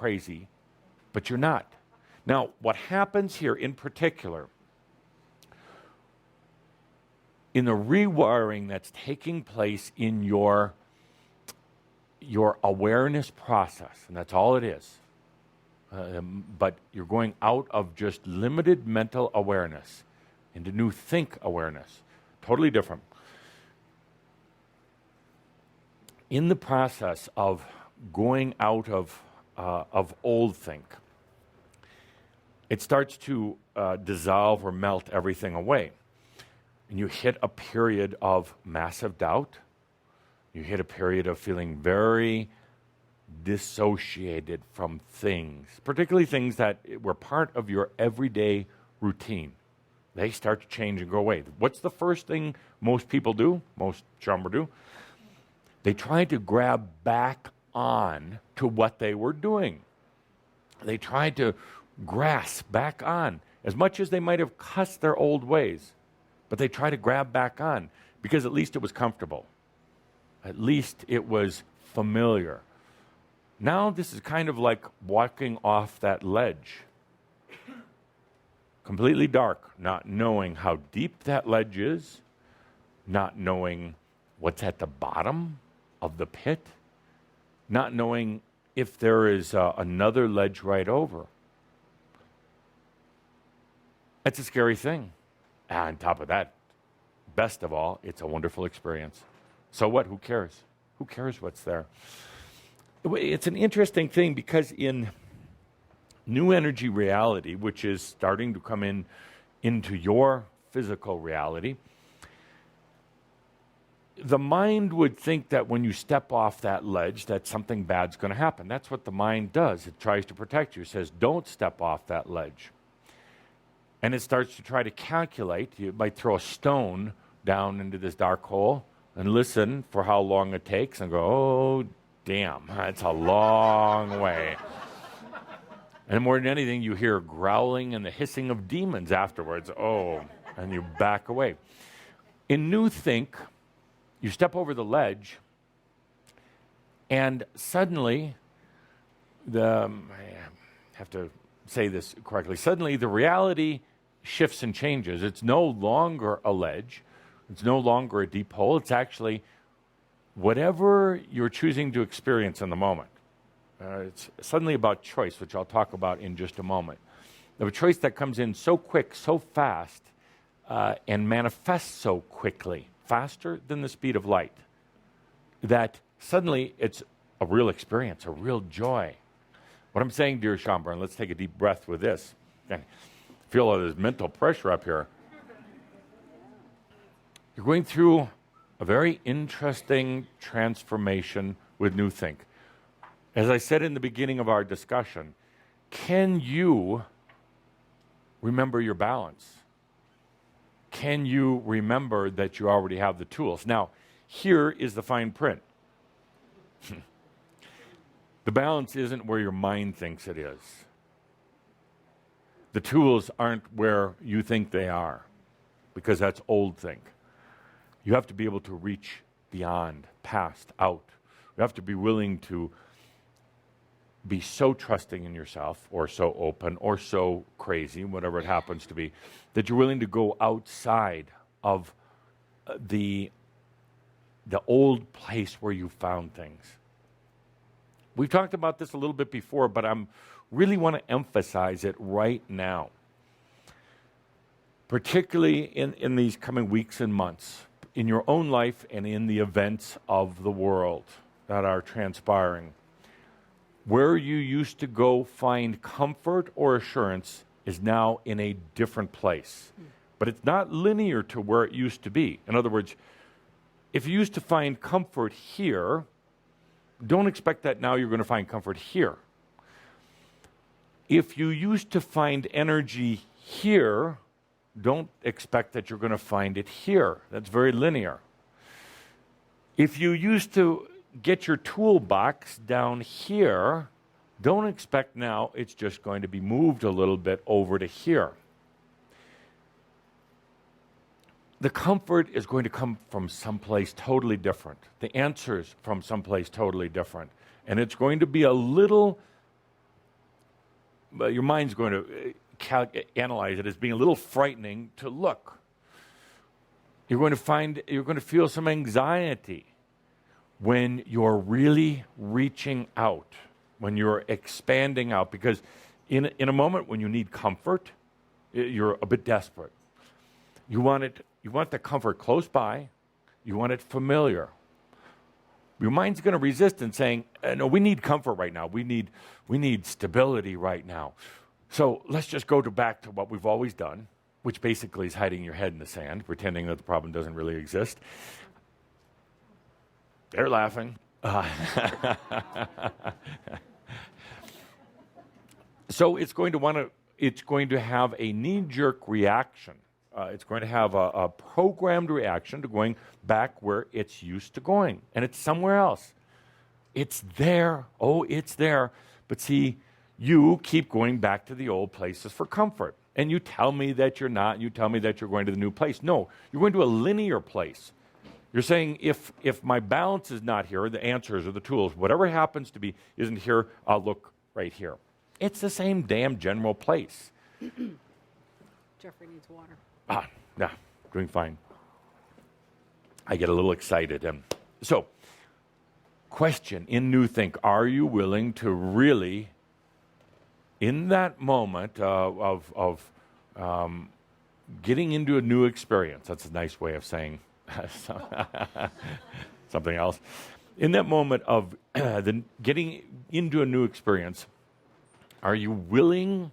crazy, but you're not. Now, what happens here in particular, in the rewiring that's taking place in your awareness process, and that's all it is, but you're going out of just limited mental awareness into new think awareness, totally different. In the process of going out of old think, it starts to dissolve or melt everything away. And you hit a period of massive doubt. You hit a period of feeling very dissociated from things, particularly things that were part of your everyday routine. They start to change and go away. What's the first thing most people do, most Chamber do? They try to grab back on to what they were doing. They try to grasp back on, as much as they might have cussed their old ways, but they try to grab back on because at least it was comfortable. At least it was familiar. Now this is kind of like walking off that ledge. Completely dark, not knowing how deep that ledge is, not knowing what's at the bottom of the pit, not knowing if there is another ledge right over. It's a scary thing. And on top of that, best of all, it's a wonderful experience. So what? Who cares? Who cares what's there? It's an interesting thing because in new energy reality, which is starting to come into your physical reality, the mind would think that when you step off that ledge that something bad's going to happen. That's what the mind does. It tries to protect you. It says, don't step off that ledge. And it starts to try to calculate. You might throw a stone down into this dark hole and listen for how long it takes and go, oh, damn, that's a long way. And more than anything, you hear growling and the hissing of demons afterwards. Oh, and you back away. In New Think, you step over the ledge, and suddenly, I have to say this correctly, suddenly the reality shifts and changes. It's no longer a ledge. It's no longer a deep hole. It's actually whatever you're choosing to experience in the moment. It's suddenly about choice, which I'll talk about in just a moment. The choice that comes in so quick, so fast, and manifests so quickly, faster than the speed of light, that suddenly it's a real experience, a real joy. What I'm saying, dear Schomburg, let's take a deep breath with this. Okay. Feel all this mental pressure up here. You're going through a very interesting transformation with New Think. As I said in the beginning of our discussion, can you remember your balance? Can you remember that you already have the tools? Now, here is the fine print. The balance isn't where your mind thinks it is. The tools aren't where you think they are, because that's old think. You have to be able to reach beyond, past, out. You have to be willing to be so trusting in yourself, or so open, or so crazy, whatever it happens to be, that you're willing to go outside of the old place where you found things. We've talked about this a little bit before, but I really want to emphasize it right now, particularly in these coming weeks and months, in your own life and in the events of the world that are transpiring. Where you used to go find comfort or assurance is now in a different place. But it's not linear to where it used to be. In other words, if you used to find comfort here, don't expect that now you're going to find comfort here. If you used to find energy here, don't expect that you're going to find it here. That's very linear. If you used to get your toolbox down here, don't expect now it's just going to be moved a little bit over to here. The comfort is going to come from someplace totally different. The answers from someplace totally different. And it's going to be a little your mind's going to analyze it as being a little frightening to look. You're going to feel some anxiety when you're really reaching out, when you're expanding out, because in a moment when you need comfort, you're a bit desperate. You want the comfort close by. You want it familiar. Your mind's going to resist and saying, no, we need comfort right now. We need stability right now. So let's just go back to what we've always done, which basically is hiding your head in the sand, pretending that the problem doesn't really exist. They're laughing. So it's going to have a knee-jerk reaction. It's going to have a programmed reaction to going back where it's used to going, and it's somewhere else. It's there. Oh, it's there. But see, you keep going back to the old places for comfort, and you tell me that you're not. You tell me that you're going to the new place. No, you're going to a linear place. You're saying if my balance is not here, the answers or the tools, whatever happens to be isn't here, I'll look right here. It's the same damn general place. Jeffrey needs water. Yeah, doing fine. I get a little excited. So, question in New Think, are you willing to really, in that moment of getting into a new experience, that's a nice way of saying something else, in that moment of getting into a new experience, are you willing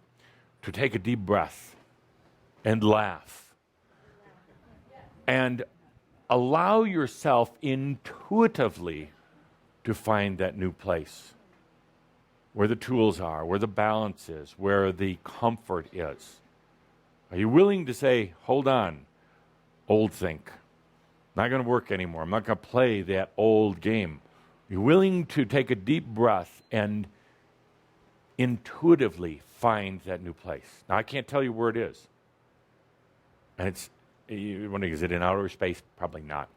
to take a deep breath and laugh and allow yourself intuitively to find that new place where the tools are, where the balance is, where the comfort is? Are you willing to say, hold on, old think, not going to work anymore. I'm not going to play that old game. You're willing to take a deep breath and intuitively find that new place. Now, I can't tell you where it is. And you're wondering, is it in outer space? Probably not.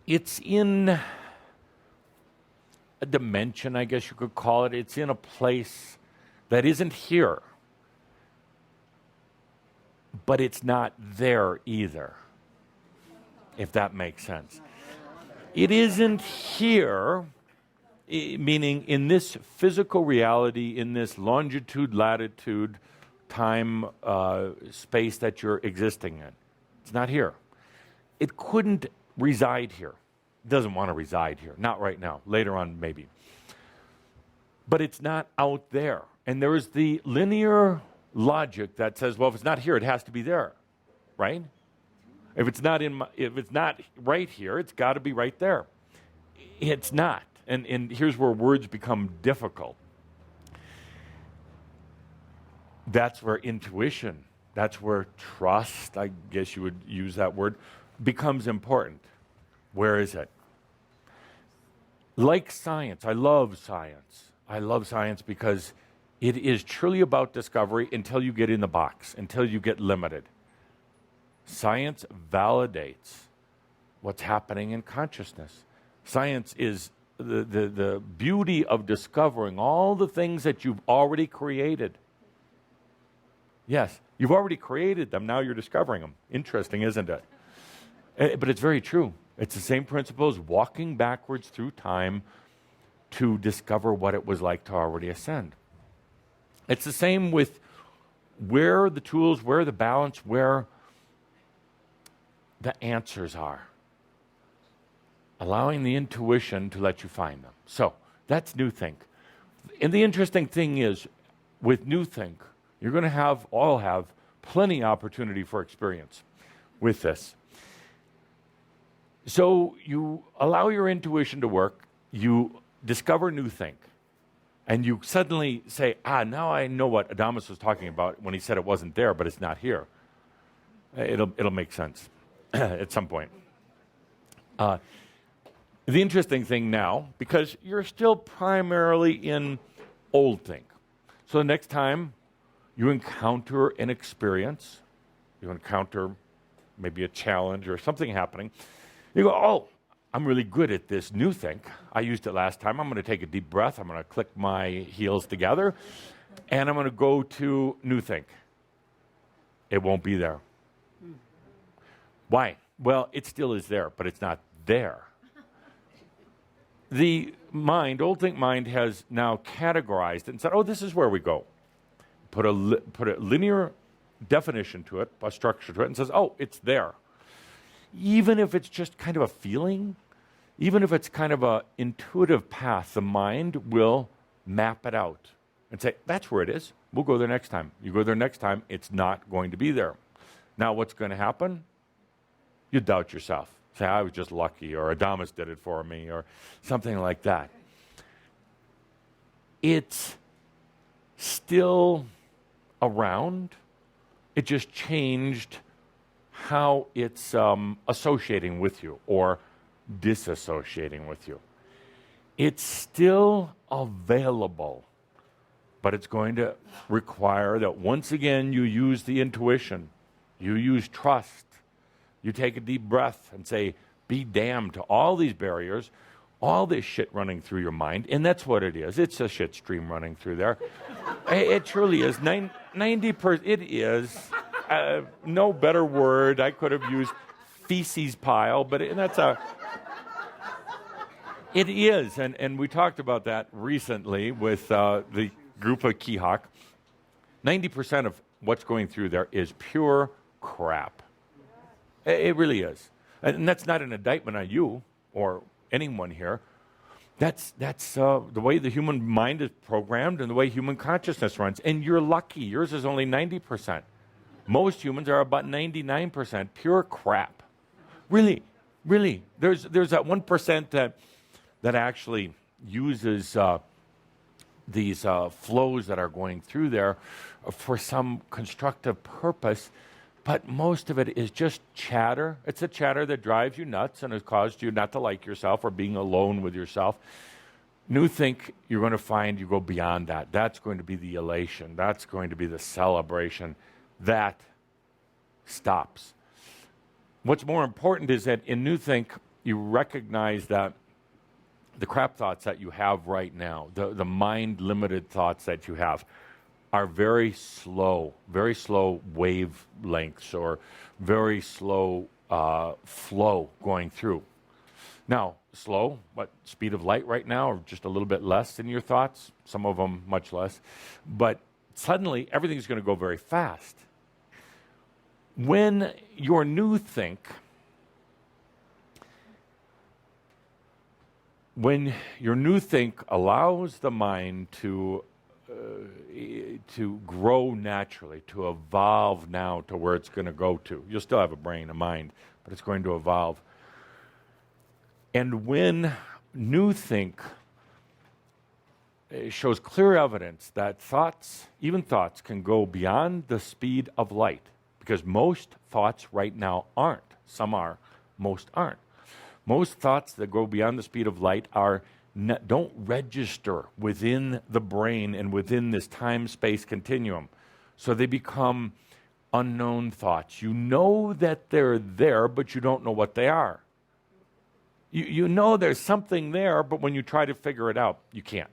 It's in a dimension, I guess you could call it. It's in a place that isn't here. But it's not there either, if that makes sense. It isn't here, meaning in this physical reality, in this longitude, latitude, time, space that you're existing in. It's not here. It couldn't reside here. It doesn't want to reside here. Not right now. Later on, maybe. But it's not out there. And there is the linear logic that says, well, if it's not here, it has to be there, right? If it's not right here, it's got to be right there. It's not. And here's where words become difficult. That's where intuition, that's where trust, I guess you would use that word, becomes important. Where is it? Like science, I love science. I love science because it is truly about discovery until you get in the box, until you get limited. Science validates what's happening in consciousness. Science is the beauty of discovering all the things that you've already created. Yes, you've already created them. Now you're discovering them. Interesting, isn't it? But it's very true. It's the same principle as walking backwards through time to discover what it was like to already ascend. It's the same with where the tools, where the balance, where the answers are. Allowing the intuition to let you find them. So that's New Think. And the interesting thing is, with New Think, you're going to all have plenty opportunity for experience with this. So you allow your intuition to work, you discover New Think, and you suddenly say, now I know what Adamus was talking about when he said it wasn't there, but it's not here. It'll make sense at some point. The interesting thing now, because you're still primarily in old think. So the next time you encounter an experience, you encounter maybe a challenge or something happening, you go, I'm really good at this New Think. I used it last time. I'm going to take a deep breath. I'm going to click my heels together, and I'm going to go to new think. It won't be there. Why? Well, it still is there, but it's not there. The mind, old think mind, has now categorized it and said, oh, this is where we go. Put a linear definition to it, a structure to it, and says, oh, it's there. Even if it's just kind of a feeling, even if it's kind of an intuitive path, the mind will map it out and say, that's where it is. We'll go there next time. You go there next time, it's not going to be there. Now, what's going to happen? You doubt yourself. Say, I was just lucky, or Adamus did it for me, or something like that. It's still around. It just changed how it's associating with you or disassociating with you. It's still available, but it's going to require that once again you use the intuition, you use trust. You take a deep breath and say, be damned to all these barriers, all this shit running through your mind. And that's what it is. It's a shit stream running through there. It truly is. 90%. It is. No better word. I could have used feces pile, but it is. And we talked about that recently with the group of Kihak. 90% of what's going through there is pure crap. It really is. And that's not an indictment on you or anyone here. That's the way the human mind is programmed and the way human consciousness runs. And you're lucky. Yours is only 90%. Most humans are about 99% pure crap. Really, really. There's that 1% that actually uses these flows that are going through there for some constructive purpose. But most of it is just chatter. It's a chatter that drives you nuts and has caused you not to like yourself or being alone with yourself. New think, you're going to find you go beyond that. That's going to be the elation. That's going to be the celebration. That stops. What's more important is that in new think, you recognize that the crap thoughts that you have right now, the mind-limited thoughts that you have, are very slow wavelengths or very slow flow going through. Now, slow, what, speed of light right now, or just a little bit less than your thoughts? Some of them much less. But suddenly, everything's going to go very fast. When your new think allows the mind to grow naturally, to evolve now to where it's going to go to. You'll still have a brain, a mind, but it's going to evolve. And when new think shows clear evidence that thoughts, even thoughts, can go beyond the speed of light, because most thoughts right now aren't. Some are, most aren't. Most thoughts that go beyond the speed of light don't register within the brain and within this time-space continuum. So they become unknown thoughts. You know that they're there, but you don't know what they are. You know there's something there, but when you try to figure it out, you can't.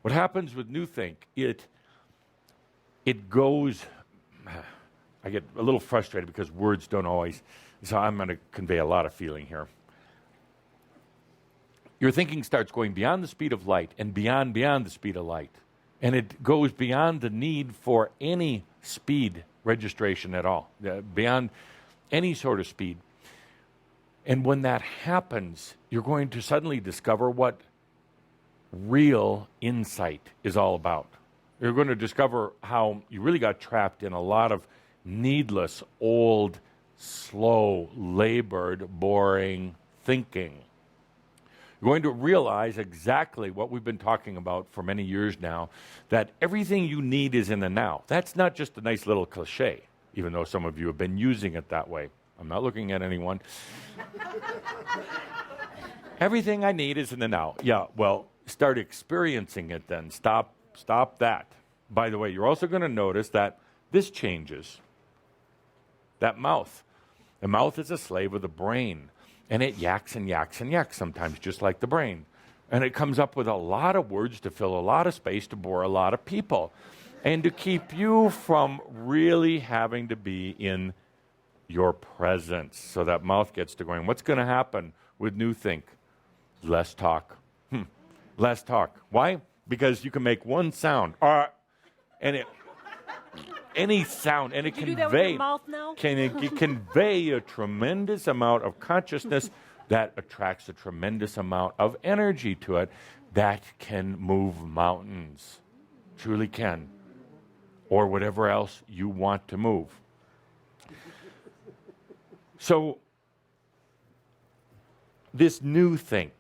What happens with new think, it goes, I get a little frustrated because words don't always, so I'm going to convey a lot of feeling here. Your thinking starts going beyond the speed of light and beyond the speed of light. And it goes beyond the need for any speed registration at all, beyond any sort of speed. And when that happens, you're going to suddenly discover what real insight is all about. You're going to discover how you really got trapped in a lot of needless, old, slow, labored, boring thinking. You're going to realize exactly what we've been talking about for many years now, that everything you need is in the now. That's not just a nice little cliche, even though some of you have been using it that way. I'm not looking at anyone. Everything I need is in the now. Yeah, well, start experiencing it then. Stop that. By the way, you're also going to notice that this changes. That mouth. The mouth is a slave of the brain. And it yaks and yaks and yaks sometimes, just like the brain. And it comes up with a lot of words to fill a lot of space to bore a lot of people. And to keep you from really having to be in your presence. So that mouth gets to going. What's going to happen with New Think? Less talk. Less talk. Why? Because you can make one sound. And it... Any sound, and it Can you do that with your mouth now? Can convey a tremendous amount of consciousness that attracts a tremendous amount of energy to it that can move mountains. Truly can. Or whatever else you want to move. So, this New Think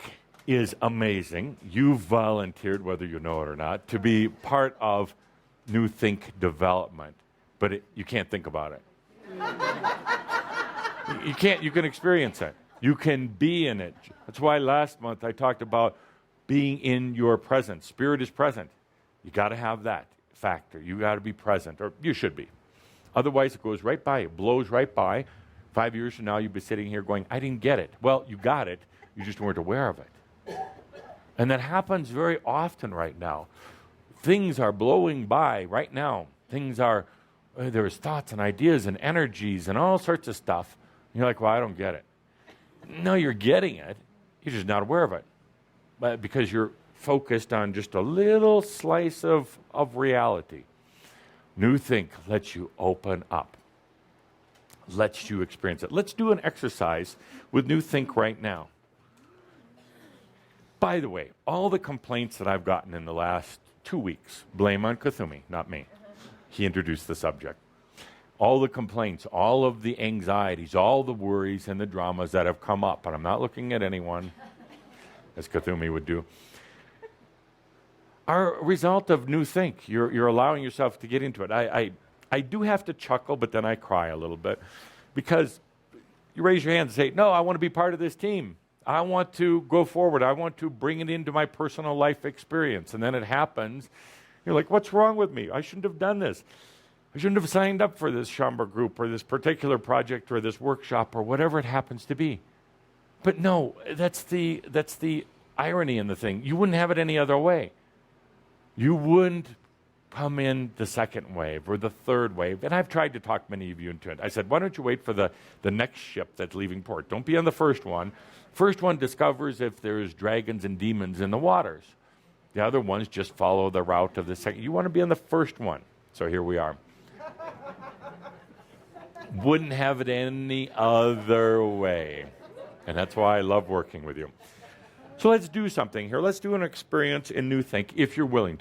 is amazing. You've volunteered, whether you know it or not, to be part of New Think development. But you can't think about it. You can't. You can experience it. You can be in it. That's why last month I talked about being in your presence. Spirit is present. You got to have that factor. You got to be present, or you should be. Otherwise, it goes right by. It blows right by. 5 years from now, you'll be sitting here going, "I didn't get it." Well, you got it. You just weren't aware of it. And that happens very often right now. Things are blowing by right now. Things are. There's thoughts and ideas and energies and all sorts of stuff. You're like, well, I don't get it. No, you're getting it. You're just not aware of it. But because you're focused on just a little slice of reality. New Think lets you open up. Lets you experience it. Let's do an exercise with New Think right now. By the way, all the complaints that I've gotten in the last 2 weeks, blame on Kuthumi, not me. He introduced the subject. All the complaints, all of the anxieties, all the worries and the dramas that have come up, and I'm not looking at anyone, as Kuthumi would do, are a result of New Think. You're allowing yourself to get into it. I do have to chuckle, but then I cry a little bit, because you raise your hand and say, no, I want to be part of this team. I want to go forward. I want to bring it into my personal life experience. And then it happens. You're like, what's wrong with me? I shouldn't have done this. I shouldn't have signed up for this Schomburg group or this particular project or this workshop or whatever it happens to be. But no, that's the irony in the thing. You wouldn't have it any other way. You wouldn't come in the second wave or the third wave. And I've tried to talk many of you into it. I said, why don't you wait for the next ship that's leaving port? Don't be on the first one. First one discovers if there's dragons and demons in the waters. The other ones just follow the route of the second. You want to be on the first one. So here we are. Wouldn't have it any other way. And that's why I love working with you. So let's do something here. Let's do an experience in New Think if you're willing to.